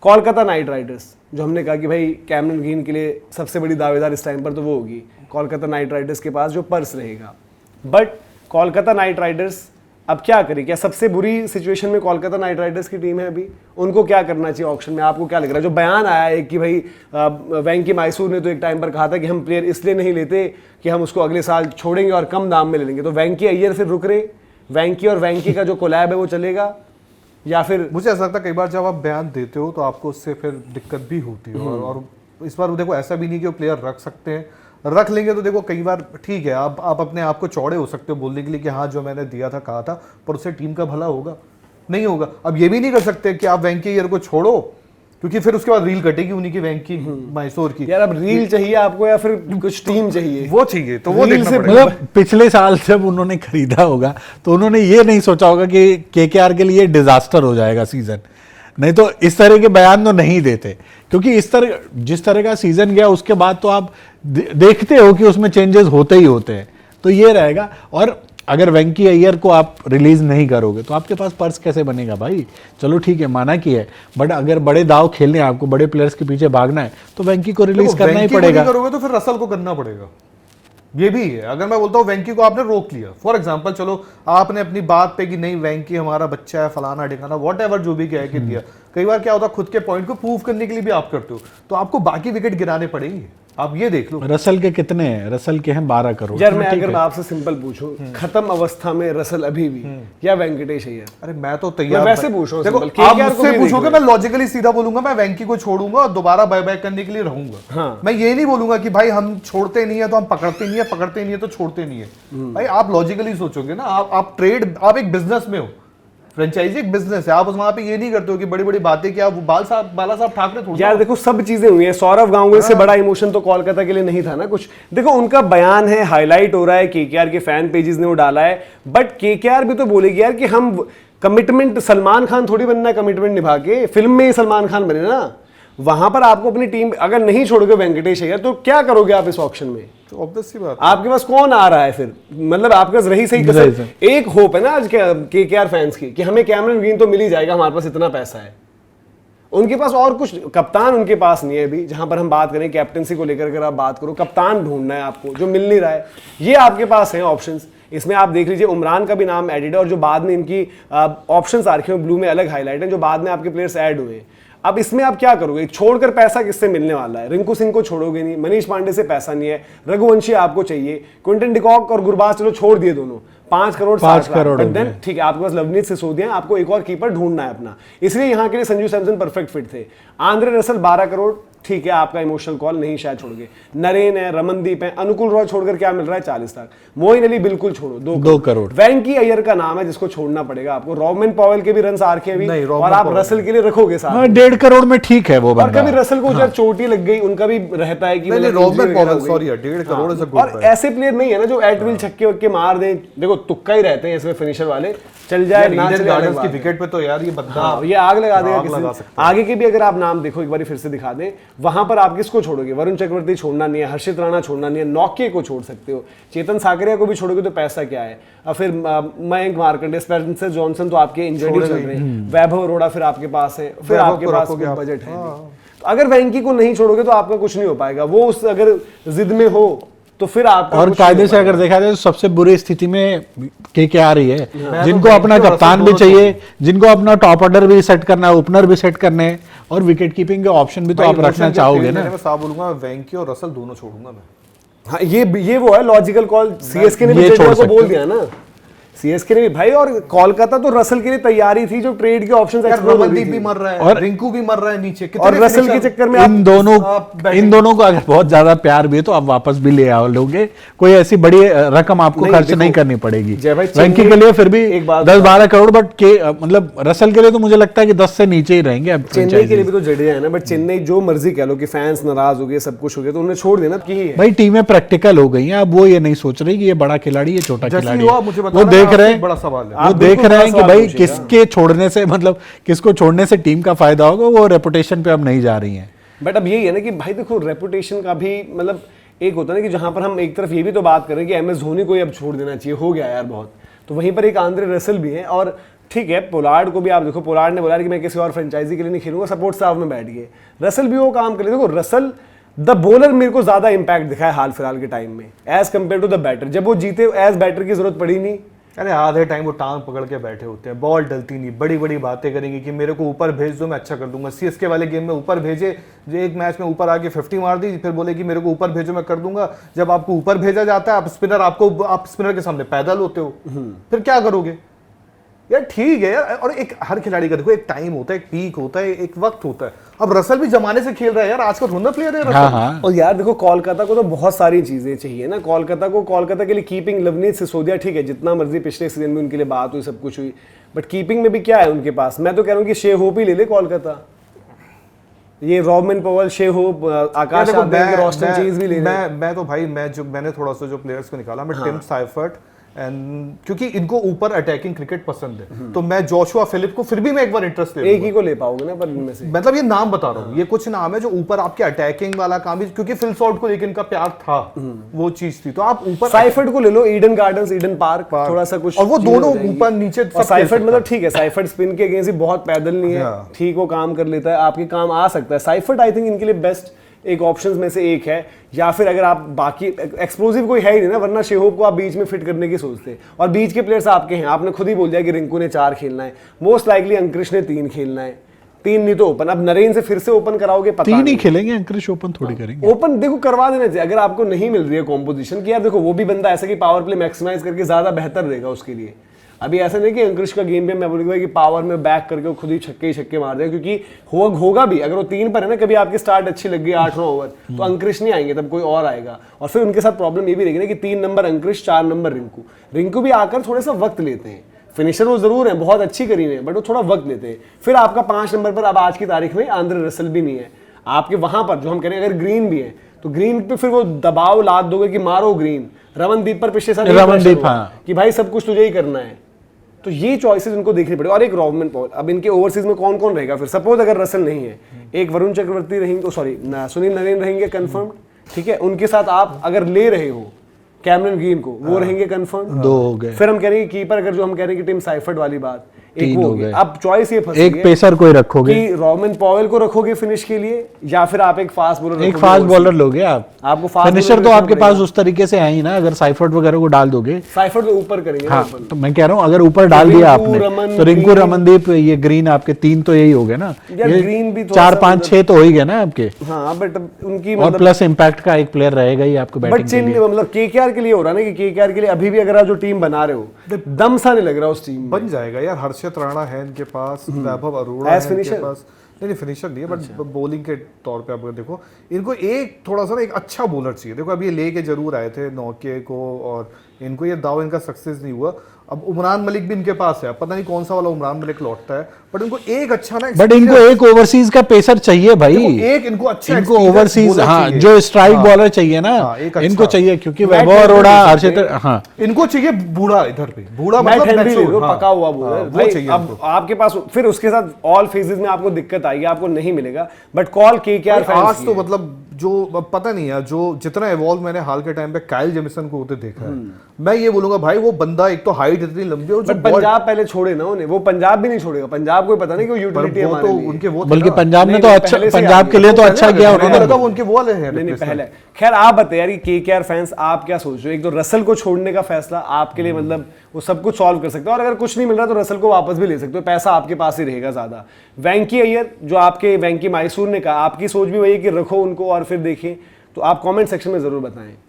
Kolkata night Riders, जो हमने कहा कि भाई कैमरन ग्रीन के लिए सबसे बड़ी दावेदार इस टाइम पर तो वो होगी, कोलकाता नाइट राइडर्स के पास जो पर्स रहेगा। बट कोलकाता नाइट राइडर्स अब क्या करे? क्या सबसे बुरी सिचुएशन में कोलकाता नाइट राइडर्स की टीम है अभी? उनको क्या करना चाहिए ऑक्शन में? आपको क्या लग रहा है? जो बयान आया है कि भाई वेंकी मैसूर ने तो एक टाइम पर कहा था कि हम प्लेयर इसलिए नहीं लेते कि हम उसको अगले साल छोड़ेंगे और कम दाम में ले लेंगे, तो वेंकी अय्यर फिर रुक रहे? वेंकी और वेंकी का जो कोलैब है वो चलेगा या फिर? मुझे ऐसा लगता है कई बार जब आप बयान देते हो तो आपको उससे फिर दिक्कत भी होती है। और इस बार देखो ऐसा भी नहीं कि वो प्लेयर रख सकते हैं, रख लेंगे तो देखो कई बार ठीक है, आप अपने आप को चौड़े हो सकते हो बोलने के लिए कि हाँ जो मैंने दिया था कहा था, पर उससे टीम का भला होगा नहीं होगा। अब ये भी नहीं कर सकते कि आप वेंकी अय्यर को छोड़ो, क्योंकि फिर उसके बाद रील कटेगी उन्हीं की, वेंकी मैसूर की। यार अब रील चाहिए आपको या फिर कुछ टीम चाहिए? वो चाहिए तो वो देखना पड़ेगा। मतलब पिछले साल जब उन्होंने खरीदा होगा तो उन्होंने ये नहीं सोचा होगा कि केकेआर के लिए डिजास्टर हो जाएगा सीजन, नहीं तो इस तरह के बयान तो नहीं देते, क्योंकि इस तरह जिस तरह का सीजन गया उसके बाद तो आप देखते हो कि उसमें चेंजेस होते ही होते हैं। तो ये रहेगा। और अगर वेंकी अय्यर को आप रिलीज नहीं करोगे तो आपके पास पर्स कैसे बनेगा भाई? चलो ठीक है, माना कि है, बट अगर बड़े दाव खेलने हैं, आपको बड़े प्लेयर्स के पीछे भागना है तो वेंकी को रिलीज करना ही पड़ेगा। करोगे तो फिर रसल को करना पड़ेगा, ये भी है। अगर मैं बोलता हूँ वेंकी को आपने रोक लिया फॉर एग्जांपल, चलो आपने अपनी बात पे कि नहीं वेंकी हमारा बच्चा है फलाना ढिकाना वॉट एवर जो भी कह के दिया, कई बार क्या होता है खुद के पॉइंट को प्रूव करने के लिए भी आप करते हो तो आपको बाकी विकेट गिराने पड़ेंगे। आप ये देख लो रसल के कितने हैं? रसल के हैं 12 करोड़। यार मैं अगर आपसे सिंपल पूछूं, खत्म अवस्था में रसल अभी भी या वेंकटेश अय्यर? अरे मैं तो तैयार, वैसे पूछ रहा हूं, आप मुझसे पूछोगे मैं लॉजिकली सीधा बोलूंगा मैं वेंकी को छोड़ूंगा और दोबारा बाय बाय करने के लिए रहूंगा। हाँ। मैं ये नहीं बोलूंगा कि भाई हम छोड़ते नहीं है तो हम पकड़ते नहीं है, पकड़ते नहीं है तो छोड़ते नहीं है। भाई आप लॉजिकली सोचोगे ना, आप ट्रेड, आप एक बिजनेस में हो, फ्रेंचाइजी एक बिजनेस है, आप वहां पे ये नहीं करते हो कि बड़ी बड़ी बातें क्या बाला साहब ठाकरे थोड़ा। यार देखो सब चीजें हुई हैं, सौरव गांगुली से बड़ा इमोशन तो कोलकाता के लिए नहीं था ना कुछ। देखो उनका बयान है, हाईलाइट हो रहा है, केकेआर के फैन पेजेस ने वो डाला है, बट केकेआर भी तो बोलेगी यार कि हम कमिटमेंट, सलमान खान थोड़ी बनना है कमिटमेंट निभा के, फिल्म में ही सलमान खान बने ना। वहां पर आपको अपनी टीम अगर नहीं छोड़ोगे वेंकटेश अय्यर तो क्या करोगे आप इस ऑक्शन में? तो ऑब्वियस सी बात, आपके पास कौन आ रहा है फिर? मतलब आपके पास रही सही कसर, एक होप है ना आज के केआर फैंस की कि हमें कैमरन ग्रीन तो मिल ही जाएगा, हमारे पास इतना पैसा है। उनके पास और कुछ, कप्तान उनके पास नहीं है अभी। जहां पर हम बात करें कैप्टनसी को लेकर, अगर आप बात करो, कप्तान ढूंढना है आपको जो मिल नहीं रहा है। ये आपके पास है ऑप्शंस, इसमें आप देख लीजिए उमरान का भी नाम एडेड है, और जो बाद में इनकी ऑप्शंस आ रखे हैं ब्लू में अलग हाईलाइट है, जो बाद में आपके प्लेयर्स ऐड हुए। अब इसमें आप क्या करोगे? छोड़कर पैसा किससे मिलने वाला है? रिंकू सिंह को छोड़ोगे नहीं, मनीष पांडे से पैसा नहीं है, रघुवंशी आपको चाहिए, क्विंटन डिकॉक और गुरबाज चलो छोड़ दिए दोनों, 5 करोड़ 5 करोड़ देन ठीक है, आपके पास लवनीत सिसोदिया, आपको एक और कीपर ढूंढना है अपना, इसलिए यहां के लिए संजू सैमसन परफेक्ट फिट थे। आंद्रे रसल 12 करोड़, ठीक है आपका इमोशनल कॉल, नहीं शायद छोड़ोगे। नरेन है, रमनदीप है, अनुकुल रॉय छोड़कर क्या मिल रहा है? 40 लाख। मोइन अली बिल्कुल छोड़ो, 2 करोड़। वेंकी अय्यर का नाम है जिसको छोड़ना पड़ेगा आपको। रॉबमन पॉवेल के भी रन आ रखे अभी, और आप रसल के लिए रखोगे साथ 1.5 करोड़ में, ठीक है वो बंदा। और कभी रसल को जब चोटी लग गई, उनका भी रहता है कि रॉबमन पॉवेल सॉरी 1.5 करोड़ से और ऐसे प्लेयर नहीं है ना जो एट विल छक्के वक्के मार दें। देखो तुक्का ही रहते हैं इसमें फिनिशर वाले, चल जाए ना चले गार्डन्स की विकेट पे तो यार ये बंदा ये आग लगा देगा। आगे के भी अगर आप नाम देखो एक बार फिर से दिखा दें, वहां पर आप किसको छोड़ोगे? वरुण चक्रवर्ती छोड़ना नहीं है, हर्षित राणा छोड़ना नहीं है, नौके को छोड़ सकते हो, चेतन साकरिया को भी छोड़ोगे तो पैसा क्या है? और फिर मयंक मार्कंडे, स्पेंसर जॉनसन तो आपके इंजर्ड चल रहे हैं, वैभव अरोड़ा फिर आपके पास है, फिर आपके पास बजट है। तो अगर वेंकी को नहीं छोड़ोगे तो आपका कुछ नहीं हो पाएगा। वो उस अगर जिद में हो तो फिर आप और कायदे से अगर देखा जाए तो सबसे बुरी स्थिति में केकेआर ही है, जिनको अपना कप्तान भी चाहिए, जिनको अपना टॉप ऑर्डर भी सेट करना है, ओपनर भी सेट करने हैं, और विकेट कीपिंग के ऑप्शन भी तो आप रखना चाहोगे ना। मैं साफ बोलूंगा वेंकी और रसल दोनों छोड़ूंगा मैं। हाँ ये वो है लॉजिकल कॉल। सीएसके ने भी जेडर को बोल दिया ना, सीएसके ने भी भाई, और कोलकाता तो रसल के लिए तैयारी थी जो ट्रेड के ऑप्शंस एक्सप्लोर हो रही थी। भी मर रहा है और रिंकू भी मर रहा है नीचे, और रसल के चक्कर में इन दोनों को अगर बहुत ज्यादा प्यार भी है तो आप वापस भी ले आओ लोगे, कोई ऐसी बड़ी रकम आपको खर्च नहीं करनी पड़ेगी। वेंकी के लिए फिर भी 10-12 करोड़, बट मतलब रसल के लिए तो मुझे लगता है कि 10 से नीचे ही रहेंगे। अब चेन्नई के लिए भी तो जडेजा है ना, बट चेन्नई जो मर्जी कह लो कि फैंस नाराज हो गए, सब कुछ हो गया, तो उन्हें छोड़ देना की भाई। टीमें प्रैक्टिकल हो गई हैं, अब वो ये नहीं सोच रही कि ये बड़ा खिलाड़ी, ये छोटा खिलाड़ी, वो देख रहे हैं, बड़ा सवाल है, वो देख रहे हैं कि भाई किसके छोड़ने से, मतलब किसको छोड़ने से टीम का फायदा होगा। वो रेपुटेशन पे अब नहीं जा रही हैं। बट अब यही है ना कि भाई देखो रेपुटेशन का भी मतलब एक होता है ना कि जहां पर हम एक तरफ ये भी तो बात करें कि एमएस धोनी को ही अब छोड़ देना चाहिए, हो गया यार बहुत, तो वहीं पर एक आंद्रे रसल भी है। और ठीक है, पोलार्ड को भी आप देखो, पोलार्ड ने बोला कि मैं किसी और फ्रेंचाइजी के लिए नहीं खेलूंगा, सपोर्ट स्टाफ में बैठ गए। रसल भी वो काम कर ले, देखो रसल द बॉलर मेरे को ज्यादा इंपैक्ट दिखा है हाल फिलहाल के टाइम में as compared to the batter. जब वो जीते एज बैटर की जरूरत पड़ी नहीं, अरे आधे टाइम वो टांग पकड़ के बैठे होते हैं, बॉल डलती नहीं, बड़ी बड़ी बातें करेंगे कि मेरे को ऊपर भेज दो मैं अच्छा कर दूंगा। सीएसके वाले गेम में ऊपर भेजे, जो एक मैच में ऊपर आके 50 मार दी, फिर बोले कि मेरे को ऊपर भेजो मैं कर दूंगा। जब आपको ऊपर भेजा जाता है, आप स्पिनर के सामने पैदल होते हो, फिर क्या करोगे यार? ठीक है यार, और एक हर खिलाड़ी का देखो एक टाइम होता है, एक पीक होता है, एक वक्त होता है। अब रसल भी जमाने से खेल रहा है यार, आज का ढूंढना प्लेयर है रसल। और यार देखो कोलकाता को तो बहुत सारी चीजें चाहिए ना, कोलकाता के लिए कीपिंग लवनीत सिसोदिया, ठीक है जितना मर्जी पिछले सीजन में उनके लिए बात हुई, सब कुछ हुई, बट कीपिंग में भी क्या है उनके पास? मैं तो कह रहा हूँ कि शे होप ही ले ले कोलकाता, ये रॉबमन पॉवल, शे होप, आकाश आदित्य के रोस्टर चेंज भी ले ले। मैं तो भाई मैंने थोड़ा सा जो प्लेयर्स को निकाला, मैं टिम साइफर्ट एंड क्योंकि इनको ऊपर अटैकिंग क्रिकेट पसंद है, तो मैं जोशुआ फिलिप को फिर भी मैं एक बार इंटरेस्ट ले, एक ही को ले पाओगे ना, पर इनमें से मतलब ये नाम बता रहा हूँ, ये कुछ नाम है जो ऊपर आपके अटैकिंग वाला काम भी, क्योंकि फिल सॉल्ट को लेकर इनका प्यार था, वो चीज थी, तो आप ऊपर साइफर्ट को ले लो, ईडन गार्डन्स, ईडन पार्क, थोड़ा सा कुछ, और वो दोनों ऊपर नीचे। साइफर्ट मतलब ठीक है, साइफर्ट स्पिन के अगेंस्ट बहुत पैदल नहीं है, ठीक वो काम कर लेता है, आपके काम आ सकता है। साइफर्ट आई थिंक इनके लिए बेस्ट एक ऑप्शंस में से एक है, या फिर अगर आप बाकी एक्सप्लोसिव कोई है ही नहीं ना, वरना शेहोप को आप बीच में फिट करने की सोचते हैं, और बीच के प्लेयर्स आपके हैं, आपने खुद ही बोल दिया कि रिंकू ने 4 खेलना है, मोस्ट लाइकली अंकृश ने 3 खेलना है, 3 नहीं तो ओपन। अब नरेन से फिर से ओपन कराओगे, पता 3 ही खेलेंगे, अंकृश ओपन थोड़ी करेंगे। ओपन देखो करवा देना चाहिए, अगर आपको नहीं मिल रही है कॉम्पोजिशन की, यार देखो वो भी बंदा ऐसा कि पावर प्ले मैक्सिमाइज करके ज्यादा बेहतर रहेगा उसके लिए। अभी ऐसा नहीं कि अंकृश का गेम पे मैं बोलूंगा कि पावर में बैक करके वो खुद ही छक्के मार देगा, क्योंकि होगा भी, अगर वो 3 पर है ना, कभी आपकी स्टार्ट अच्छी लग गई 8-9 ओवर, तो अंकृश नहीं आएंगे, तब कोई और आएगा, और फिर उनके साथ प्रॉब्लम ये भी रहेगी ना कि 3 नंबर अंकृश, 4 नंबर रिंकू भी आकर थोड़ा सा वक्त लेते हैं। फिनिशर वो जरूर है, बहुत अच्छी करी है, बट वो थोड़ा वक्त लेते हैं। फिर आपका 5 नंबर पर अब आज की तारीख में आंद्रे रसल भी नहीं है आपके वहां पर, जो हम कह रहे हैं अगर ग्रीन भी है तो ग्रीन पे फिर वो दबाव लाद दोगे कि मारो ग्रीन। रमनदीप पर पिछले साल रमनदीप कि भाई सब कुछ तुझे ही करना है, तो ये चॉइसेस उनको देखनी पड़ेगी। और एक रॉबमन पॉल, अब इनके ओवरसीज में कौन कौन रहेगा फिर, सपोज अगर रसल नहीं है, एक वरुण चक्रवर्ती रहेंगे, सॉरी सुनील नरेन रहेंगे कंफर्म, ठीक है, उनके साथ आप अगर ले रहे हो कैमरन ग्रीन को, वो रहेंगे कंफर्म, 2 हो गए। फिर हम कह रहे हैं कीपर, अगर जो हम कह रहे हैं कि टिम साइफर्ट वाली बात, एक वो हो गए। अब चॉइस ये फंसी एक है पेसर कोई रखोगे कि रॉबमन पॉवेल को रखोगे फिनिश के लिए, या फिर आप एक फास्ट बॉलर, एक फास्ट बॉलर लोगे आप, आपको फास्ट फिनिशर तो आपके पास उस तरीके से है ही ना, अगर साइफर्ट वगैरह को डाल दोगे। साइफर्ट तो ऊपर करेंगे। हाँ, तो मैं कह रहा हूँ अगर ऊपर डाल दिया आपने, तो रिंकू, रमनदीप, ये ग्रीन आपके 3 तो यही हो गए ना, ग्रीन भी 4 5 6 तो हो ही गए ना आपके। हाँ बट उनकी और प्लस इम्पैक्ट का एक प्लेयर रहेगा ही आपको बैटिंग के लिए। मतलब केकेआर के लिए हो रहा है ना, कि केकेआर के लिए अभी भी अगर आप जो टीम बना रहे हो, दम सा नहीं लग रहा उस टीम बन जाएगा यार। हर्षित राणा है इनके पास, वैभव अरोड़ा है इनके पास, नहीं फिनिशर नहीं है, बट बॉलिंग के तौर पे आप देखो, इनको एक थोड़ा सा एक अच्छा बॉलर चाहिए। देखो अभी ये लेके जरूर आए थे नौके को, और इनको ये दाव इनका सक्सेस नहीं हुआ। अब उमरान मलिक भी इनके पास है, पता नहीं कौन सा वाला उमरान मलिक लौटता है, बट इनको एक अच्छा ना, बट इनको एक ओवरसीज का पेसर चाहिए भाई, एक इनको अच्छा, इनको ओवरसीज, हाँ जो स्ट्राइक बॉलर चाहिए ना, इनको चाहिए, क्योंकि वैभव अरोड़ा, हर्षित, हाँ इनको चाहिए बूढ़ा, इधर पे बूढ़ा मतलब पका हुआ बॉलर। अब आपके पास फिर उसके साथ ऑल फेजेस में आपको दिक्कत आएगी, आपको नहीं मिलेगा, बट कॉल केकेआर आज तो मतलब जो पता नहीं है, जो जितना इवॉल्व मैंने हाल के टाइम पे काइल जेमिसन को होते देखा है, मैं ये बोलूंगा भाई वो बंदा एक तो हाइट इतनी लंबी, और पंजाब पहले छोड़े ना उन्हें, वो पंजाब भी नहीं छोड़ेगा, पंजाब को पता नहीं कि यूटिलिटी है हमारे लिए, उनके वो, बल्कि पंजाब में तो अच्छा, पंजाब के लिए तो अच्छा किया उन्होंने, उनके वो वाले हैं नहीं पहले। खैर आप बताइए यार, केकेआर फैंस आप क्या सोच रहे हो? एक तो रसल को छोड़ने का फैसला आपके लिए मतलब वो सब कुछ सॉल्व कर सकता है, और अगर कुछ नहीं मिल रहा तो रसल को वापस भी ले सकते हो, पैसा आपके पास ही रहेगा ज्यादा। वेंकी अय्यर जो आपके वेंकी मैसूर ने कहा, आपकी सोच भी वही है कि रखो उनको और फिर देखें, तो आप कमेंट सेक्शन में जरूर बताएं।